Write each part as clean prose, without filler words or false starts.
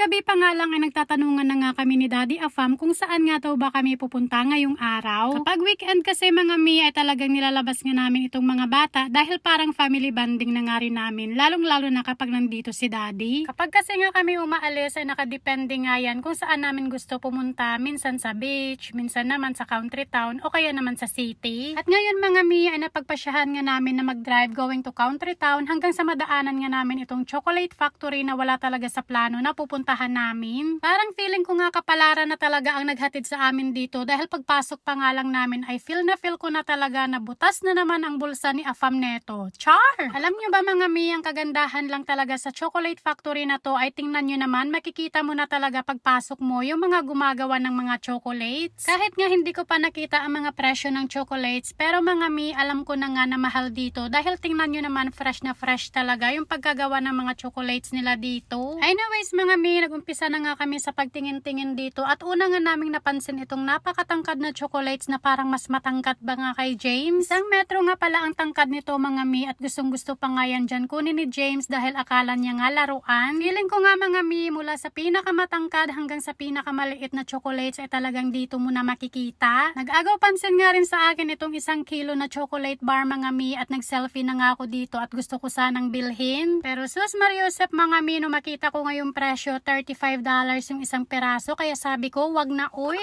Kagabi pa nga lang ay nagtatanungan na nga kami ni Daddy Afam kung saan nga daw ba kami pupunta ngayong araw. Kapag weekend kasi mga mi ay talagang nilalabas nga namin itong mga bata dahil parang family bonding na nga rin namin, lalong-lalo na kapag nandito si Daddy. Kapag kasi nga kami umaalis ay nakadepende nga yan kung saan namin gusto pumunta, minsan sa beach, minsan naman sa country town o kaya naman sa city. At ngayon mga mi ay napagpasyahan nga namin na mag-drive going to country town hanggang sa madaanan nga namin itong chocolate factory na wala talaga sa plano na pupuntahan namin. Parang feeling ko nga kapalaran na talaga ang naghatid sa amin dito dahil pagpasok pa nga lang namin ay feel ko na talaga na butas na naman ang bulsa ni Afam neto. Char! Alam nyo ba mga mi, ang kagandahan lang talaga sa chocolate factory na to ay tingnan nyo naman, makikita mo na talaga pagpasok mo yung mga gumagawa ng mga chocolates. Kahit nga hindi ko pa nakita ang mga presyo ng chocolates, pero mga mi, alam ko na nga na mahal dito dahil tingnan nyo naman fresh na fresh talaga yung pagkagawa ng mga chocolates nila dito. Anyways mga mi, nag-umpisa na nga kami sa pagtingin-tingin dito at una nga naming napansin itong napakatangkad na chocolates na parang mas matangkad ba nga kay James. Isang metro nga pala ang tangkad nito mga mi at gustong-gusto pa nga yan dyan kunin ni James dahil akala niya nga laruan. Feeling ko nga mga mi, mula sa pinakamatangkad hanggang sa pinakamaliit na chocolates ay talagang dito mo na makikita. Nag-agaw pansin nga rin sa akin itong 1 kilo na chocolate bar mga mi at nag-selfie na nga ako dito at gusto ko sanang bilhin. Pero sus Mariosep mga mi, no makita ko ngayong presyo, $35 yung isang peraso, kaya sabi ko wag na uy.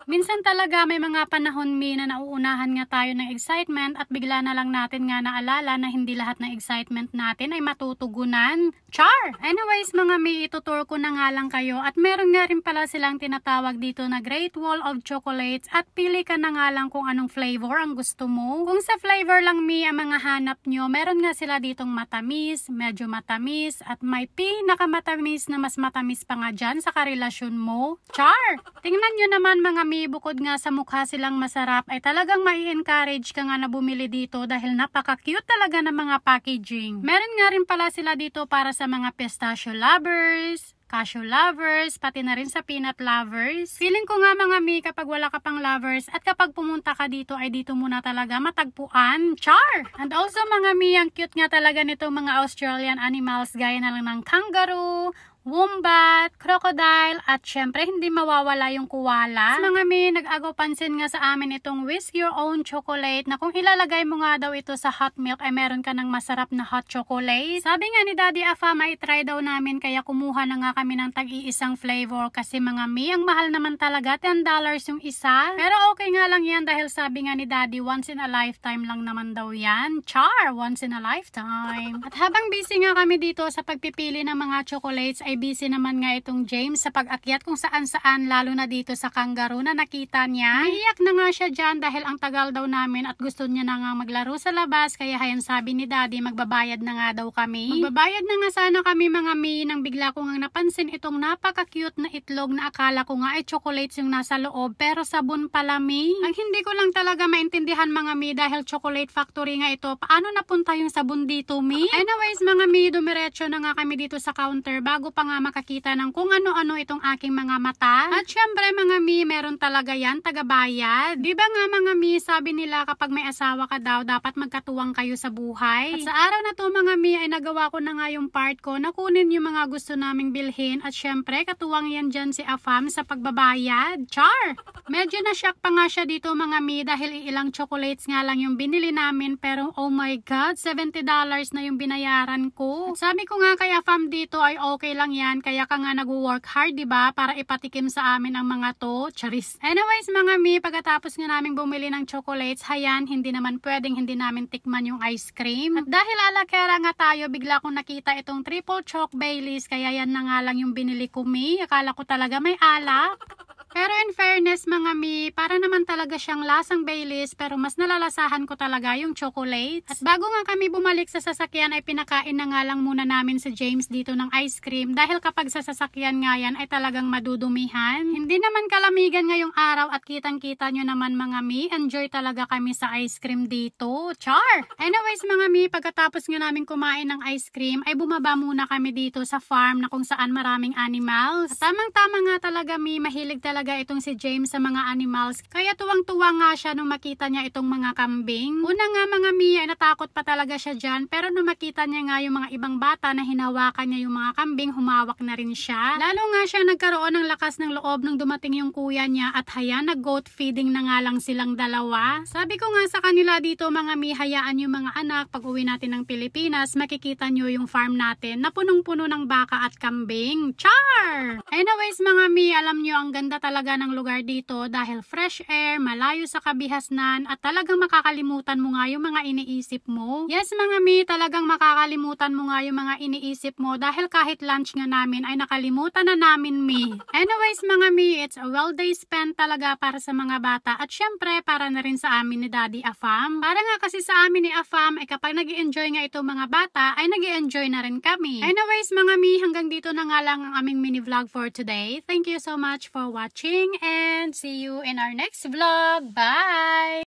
Minsan talaga may mga panahon mi na nauunahan nga tayo ng excitement at bigla na lang natin nga naalala na hindi lahat ng excitement natin ay matutugunan. Char! Anyways mga mi, itutur ko na nga lang kayo at meron nga rin pala silang tinatawag dito na Great Wall of Chocolates at pili ka na nga lang kung anong flavor ang gusto mo. Kung sa flavor lang mi ang mga hanap nyo, meron nga sila ditong matamis, medyo matamis at may pinakamatamis na mas matamis pa nga dyan sa karelasyon mo. Char! Tingnan nyo naman mga mi, bukod nga sa mukha silang masarap ay talagang mai-encourage ka nga na bumili dito dahil napaka-cute talaga ng mga packaging. Meron nga rin pala sila dito para sa mga pistachio lovers, cashew lovers, pati na rin sa peanut lovers. Feeling ko nga mga mi, kapag wala ka pang lovers at kapag pumunta ka dito ay dito muna talaga matagpuan. Char! And also mga mi, ang cute nga talaga nito mga Australian animals gaya na lang ng kangaroo, wombat, crocodile, at syempre hindi mawawala yung koala. Sa mga mi, nag-agaw pansin nga sa amin itong whisk your own chocolate na kung ilalagay mo nga daw ito sa hot milk ay meron ka ng masarap na hot chocolate. Sabi nga ni Daddy Afam ay try daw namin kaya kumuha na nga kami ng tag-iisang flavor kasi mga mi, ang mahal naman talaga, $10 yung isa. Pero okay nga lang yan dahil sabi nga ni Daddy once in a lifetime lang naman daw yan. Char! Once in a lifetime. At habang busy nga kami dito sa pagpipili ng mga chocolates ay busy naman nga itong James sa pag-akyat kung saan-saan, lalo na dito sa kangaroo na nakita niya. Naiiyak na nga siya dyan dahil ang tagal daw namin at gusto niya na nga maglaro sa labas, kaya hayan sabi ni Daddy magbabayad na nga daw kami. Magbabayad na nga sana kami mga mi nang bigla ko nga napansin itong napaka-cute na itlog na akala ko nga ay chocolates yung nasa loob pero sabon pala mi. Ang hindi ko lang talaga maintindihan mga mi dahil chocolate factory nga ito, paano napunta yung sabon dito mi? Anyways mga mi, dumiretso na nga kami dito sa counter bago pa nga makakita ng kung ano-ano itong aking mga mata. At syempre mga mi, meron talaga yan, tagabayad. Diba nga mga mi, sabi nila kapag may asawa ka daw, dapat magkatuwang kayo sa buhay. At sa araw na to mga mi, ay nagawa ko na nga yung part ko na kunin yung mga gusto naming bilhin at syempre katuwang yan dyan si Afam sa pagbabayad. Char! Medyo na-shock pa nga siya dito mga mi dahil ilang chocolates nga lang yung binili namin pero oh my god, $70 na yung binayaran ko. At sabi ko nga kay Afam dito ay okay lang yan, kaya ka nga nag-work hard, diba? Para ipatikim sa amin ang mga to. Charis. Anyways, mga mi, pagkatapos nga namin bumili ng chocolates, hayan, hindi naman pwedeng hindi namin tikman yung ice cream. At dahil alakera nga tayo, bigla kong nakita itong triple choc Baileys, kaya yan na nga lang yung binili ko, mi. Akala ko talaga may alak. Pero in fairness mga mi, para naman talaga siyang lasang Baileys pero mas nalalasahan ko talaga yung chocolate. At bago nga kami bumalik sa sasakyan ay pinakain na nga lang muna namin si James dito ng ice cream dahil kapag sa sasakyan nga yan ay talagang madudumihan. Hindi naman kalamigan ngayong araw at kitang-kita nyo naman mga mi, enjoy talaga kami sa ice cream dito. Char! Anyways mga mi, pagkatapos nga namin kumain ng ice cream ay bumaba muna kami dito sa farm na kung saan maraming animals. At tamang-tama nga talaga mi, mahilig talaga talaga itong si James sa mga animals. Kaya tuwang-tuwa nga siya nung makita niya itong mga kambing. Una nga mga mi ay natakot pa talaga siya dyan, pero nung makita niya nga yung mga ibang bata na hinawakan niya yung mga kambing, humawak na rin siya. Lalo nga siya nagkaroon ng lakas ng loob nung dumating yung kuya niya at nag-goat feeding na nga lang silang dalawa. Sabi ko nga sa kanila dito mga mi, hayaan yung mga anak, pag uwi natin ng Pilipinas, makikita nyo yung farm natin na punong-puno ng baka at kambing. Char! Anyways mga mi, alam nyo ang ganda talaga ng lugar dito dahil fresh air, malayo sa kabihasnan at talagang makakalimutan mo nga yung mga iniisip mo. Yes mga mi, talagang makakalimutan mo nga yung mga iniisip mo dahil kahit lunch nga namin ay nakalimutan na namin mi. Anyways mga mi, it's a well day spent talaga para sa mga bata at syempre para na rin sa amin ni Daddy Afam. Para nga kasi sa amin ni Afam ay kapag nag-i-enjoy nga itong mga bata ay nag-i-enjoy na rin kami. Anyways mga mi, hanggang dito na nga lang ang aming mini vlog for today. Thank you so much for watching and see you in our next vlog. Bye!